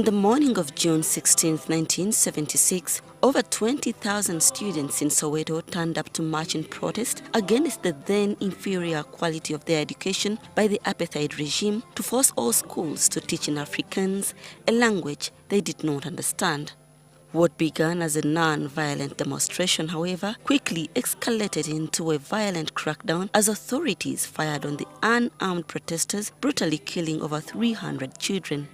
On the morning of June 16, 1976, over 20,000 students in Soweto turned up to march in protest against the then inferior quality of their education by the apartheid regime to force all schools to teach in Afrikaans, a language they did not understand. What began as a non-violent demonstration, however, quickly escalated into a violent crackdown as authorities fired on the unarmed protesters, brutally killing over 300 children.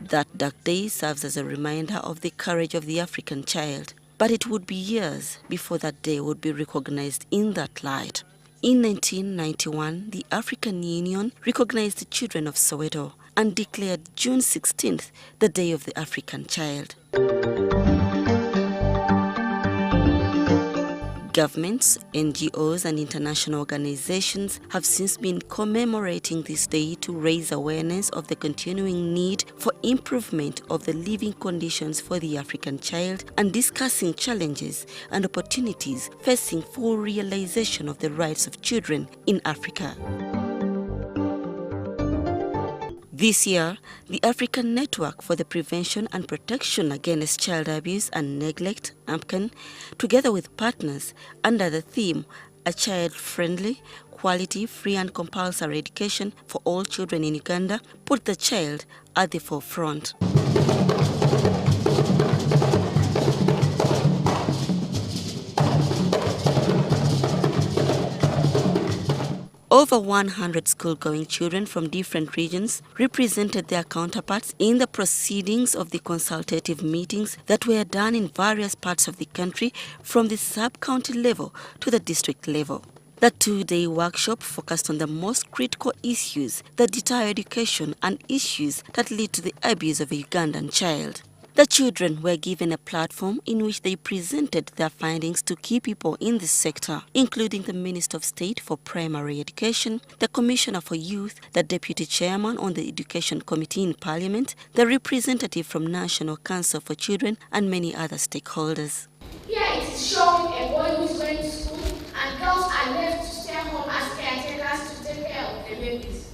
That dark day serves as a reminder of the courage of the African child, but it would be years before that day would be recognized in that light. In 1991, the African Union recognized the children of Soweto and declared June 16th the Day of the African Child. Governments, NGOs and international organizations have since been commemorating this day to raise awareness of the continuing need for improvement of the living conditions for the African child and discussing challenges and opportunities facing full realization of the rights of children in Africa. This year, the African Network for the Prevention and Protection Against Child Abuse and Neglect, ANPPCAN, together with partners under the theme A Child-Friendly, Quality, Free and Compulsory Education for All Children in Uganda, put the child at the forefront. Over 100 school-going children from different regions represented their counterparts in the proceedings of the consultative meetings that were done in various parts of the country from the sub-county level to the district level. The two-day workshop focused on the most critical issues that deter education and issues that lead to the abuse of a Ugandan child. The children were given a platform in which they presented their findings to key people in this sector, including the Minister of State for Primary Education, the Commissioner for Youth, the Deputy Chairman on the Education Committee in Parliament, the representative from National Council for Children, and many other stakeholders. Here it is showing a boy who is going to school and girls are left to stay home as caretakers to take care of the babies.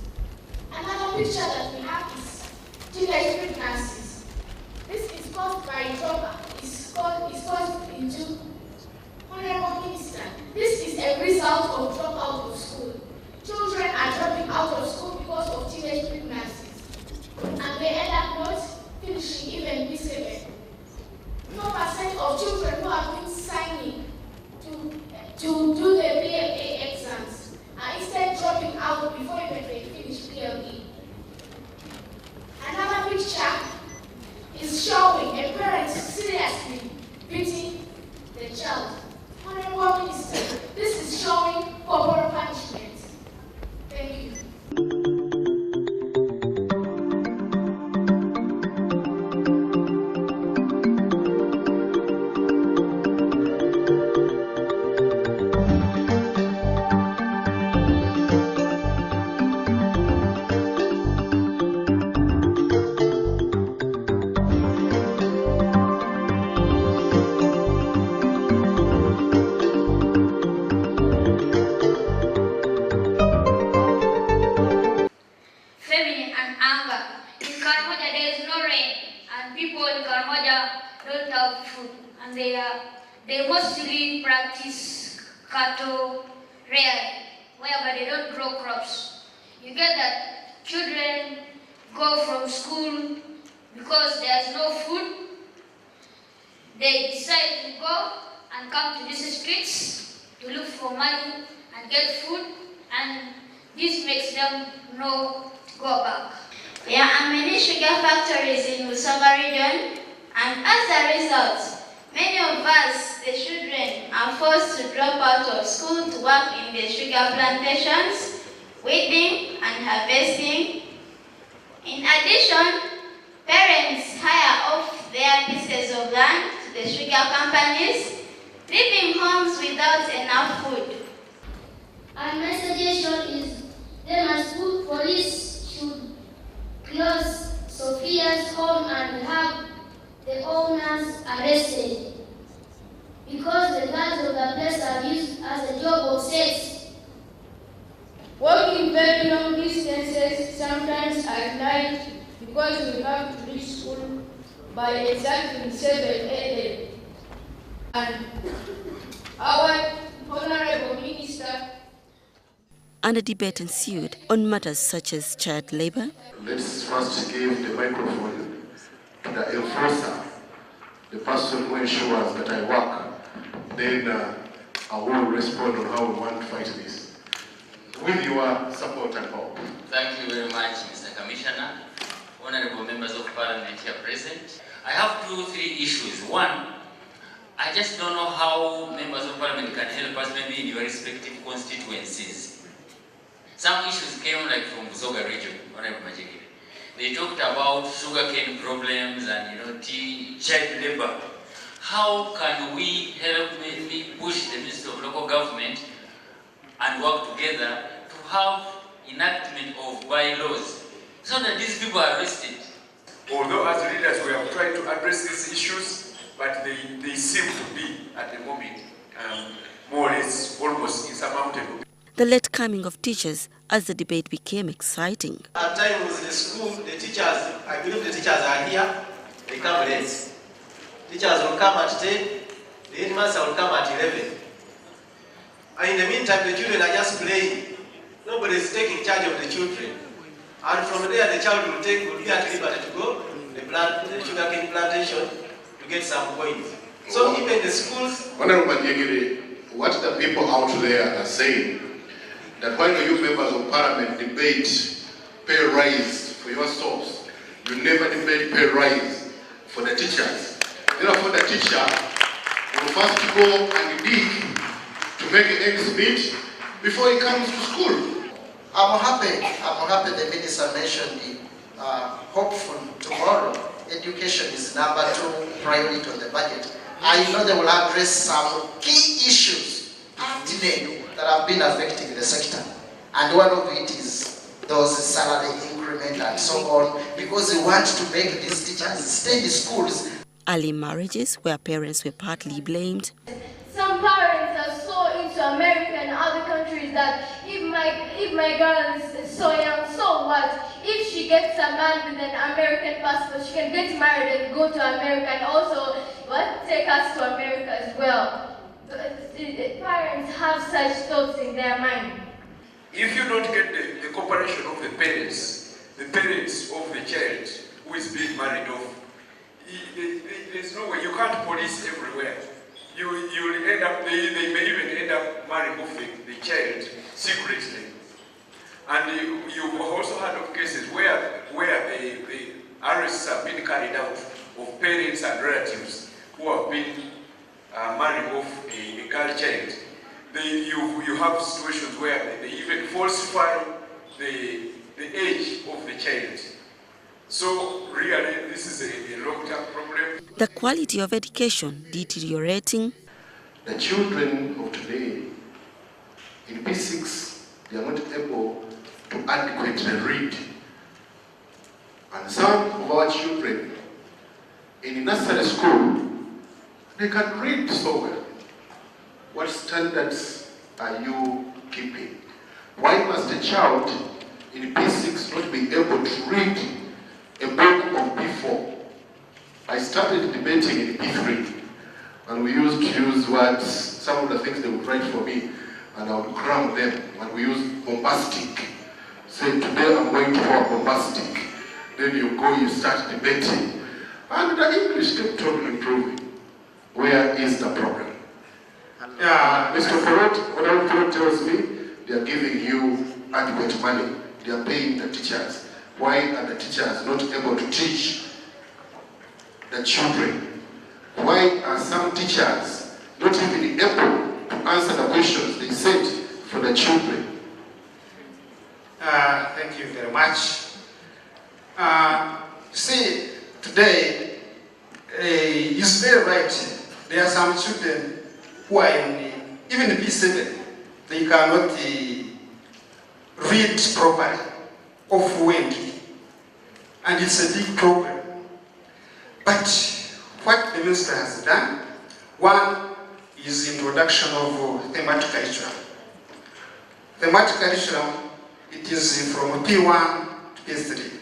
Another picture that we have is teenage pregnancies. This is caused by trauma. It's caused into Honorable Minister. This is a result of dropout of school. Children are dropping out of school because of teenage pregnancies, and they end up not finishing even B7. 4% of children who have been signing to do the PLA exams are instead dropping out before even they finish PLE. Another picture is showing a parent seriously beating the child. Honorable Minister, this is showing corporal punishment. Thank you. They mostly practice cattle rearing, whereby they don't grow crops. You get that children go from school because there's no food. They decide to go and come to these streets to look for money and get food, and this makes them not go back. There are many sugar factories in Musoma region, and as a result, many of us, the children, are forced to drop out of school to work in the sugar plantations, weeding and harvesting. In addition, parents hire off their pieces of land to the sugar companies, leaving homes without enough food. And my suggestion is the police should close Sophia's home and have the owners arrested, because the girls of the place are used as a job of sex. Walking very long distances, sometimes at night, because we have to reach school by exactly 7 a.m. And our Honorable Minister. And a debate ensued on matters such as child labor. Let's first give the microphone to the enforcer, the person who ensures that I work. Then I will respond on how we want to fight this. With your support and help. Thank you very much, Mr. Commissioner, honorable members of parliament here present. I have 2-3 issues. One, I just don't know how members of parliament can help us maybe in your respective constituencies. Some issues came like from Busoga region, honorable Majigiri. They talked about sugarcane problems and child labor. How can we help maybe push the Ministry of Local Government and work together to have enactment of bylaws so that these people are arrested? Although as leaders we have tried to address these issues, but they seem to be at the moment more or less almost insurmountable. The late coming of teachers as the debate became exciting. At times the school, the teachers, I believe the teachers are here, they come late. Teachers will come at 10, the headmaster will come at 11. And in the meantime, the children are just playing. Nobody is taking charge of the children. And from there, the child will be at liberty to go to the sugarcane plantation to get some coins. So even the schools... Honorable Majigiri, what the people out there are saying, that when you members of parliament debate pay rise for your staffs, you never debate pay rise for the teachers. Therefore, the teacher will first go and dig to make ends meet before he comes to school. I'm happy the minister mentioned it. Hopeful tomorrow, education is number 2 priority on the budget. I know they will address some key issues today that have been affecting the sector. And one of it is those salary increment and so on, because they want to make these teachers stay in schools. Early marriages where parents were partly blamed. Some parents are so into America and other countries that if my girl is so young, so what? If she gets a man with an American passport, she can get married and go to America and also take us to America as well. The parents have such thoughts in their mind. If you don't get the cooperation of the parents of the child who is being married off, there's no way. You can't police everywhere. You will end up, they may even end up marrying off the child secretly. And you've also heard of cases where the arrests have been carried out of parents and relatives who have been marrying off a girl child. You have situations where they even falsify the age of the child. So really, this is a long-term problem. The quality of education deteriorating. The children of today, in P6, they are not able to adequately read. And some of our children in nursery school, they can read so well. What standards are you keeping? Why must a child in P6 not be able to read a book of P4? I started debating in P3, and we used to use words, some of the things they would write for me, and I would cram them, and we used bombastic. Say, today I'm going to pour bombastic. Then you go, you start debating. And the English kept on improving. Where is the problem? Mr. Perot, Honorable Perot tells me they are giving you adequate money. They are paying the teachers. Why are the teachers not able to teach the children? Why are some teachers not even able to answer the questions they set for the children? Thank you very much. See, today, it's very right. There are some children who are even in P7, they cannot read properly or fluently. And it's a big problem. But what the minister has done, one is introduction of thematic curriculum. Thematic curriculum It is from P1 to P3.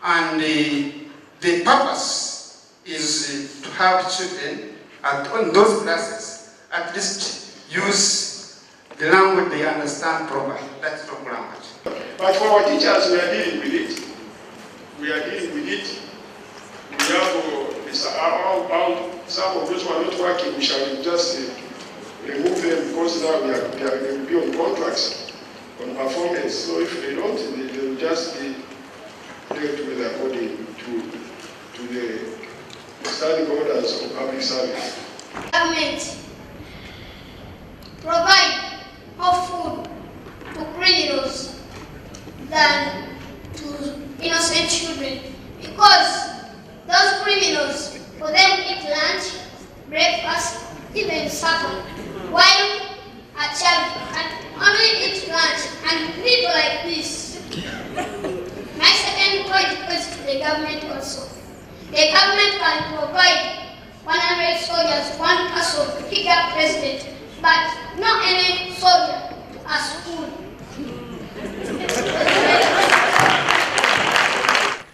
And the purpose is to have children on those classes at least use the language they understand properly. That's top language. But for our teachers, we are dealing with it. We are dealing with it. We have some of those who are not working, we shall just remove them because now they will be on contracts, on performance. So if they don't, they will just be dealt with according to the standing orders of public service. Government provide more food to criminals than to innocent children, because those criminals, for them eat lunch, breakfast, even supper, while a child can only eat lunch and live like this. My second point is to the government also. The government can provide 100 soldiers, one person to pick up president, but not any soldier to a school.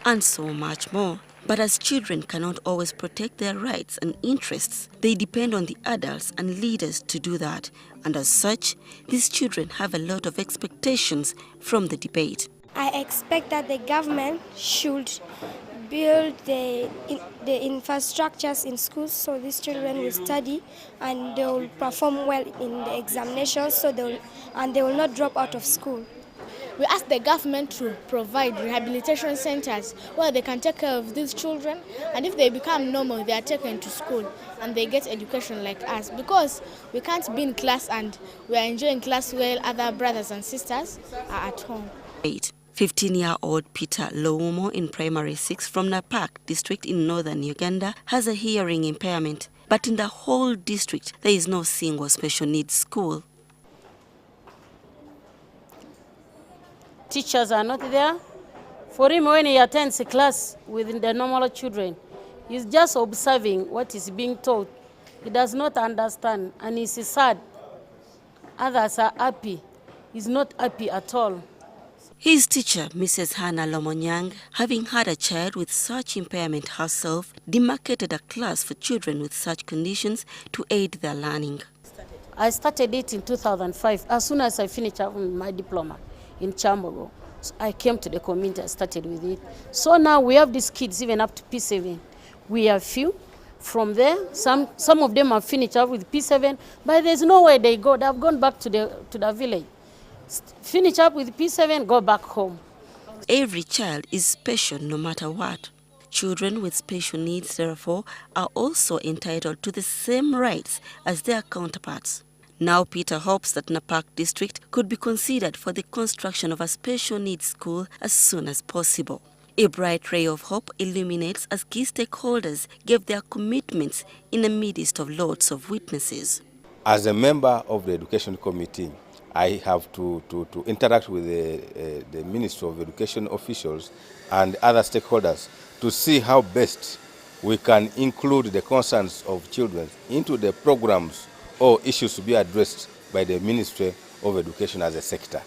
And so much more. But as children cannot always protect their rights and interests, they depend on the adults and leaders to do that. And as such, these children have a lot of expectations from the debate. I expect that the government should build the infrastructures in schools so these children will study and they will perform well in the examinations so they will not drop out of school. We ask the government to provide rehabilitation centers where they can take care of these children, and if they become normal, they are taken to school and they get education like us, because we can't be in class and we are enjoying class while other brothers and sisters are at home. 15-year-old Peter Loumo in Primary 6 from Napak district in northern Uganda has a hearing impairment, but in the whole district there is no single special needs school. Teachers are not there. For him, when he attends a class with the normal children, he's just observing what is being taught. He does not understand and he's sad. Others are happy. He's not happy at all. His teacher, Mrs. Hannah Lomonyang, having had a child with such impairment herself, demarcated a class for children with such conditions to aid their learning. I started it in 2005, as soon as I finished my diploma in Chambogo. So I came to the community, I started with it. So now we have these kids even up to P7. We have few. From there, some of them have finished up with P7, but there's no way they go. They've gone back to the village. Finish up with P7, go back home. Every child is special no matter what. Children with special needs, therefore, are also entitled to the same rights as their counterparts. Now Peter hopes that Napak district could be considered for the construction of a special needs school as soon as possible. A bright ray of hope illuminates as key stakeholders gave their commitments in the midst of lots of witnesses. As a member of the Education Committee, I have to interact with the Ministry of Education officials and other stakeholders to see how best we can include the concerns of children into the programs or issues to be addressed by the Ministry of Education as a sector.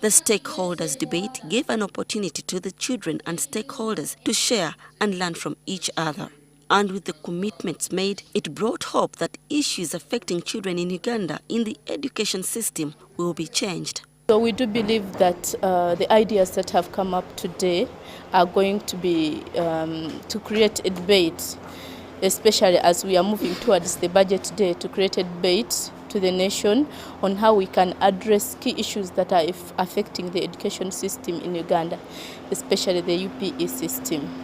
The stakeholders' debate gave an opportunity to the children and stakeholders to share and learn from each other. And with the commitments made, it brought hope that issues affecting children in Uganda in the education system will be changed. So we do believe that the ideas that have come up today are going to be to create a debate, especially as we are moving towards the budget day, to create a debate to the nation on how we can address key issues that are affecting the education system in Uganda, especially the UPE system.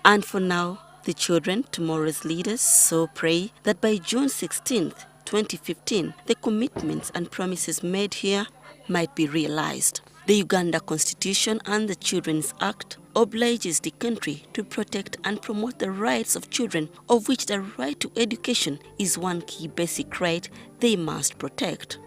And for now, the children, tomorrow's leaders, so pray that by June 16th, 2015, the commitments and promises made here might be realized. The Uganda Constitution and the Children's Act obliges the country to protect and promote the rights of children, of which the right to education is one key basic right they must protect.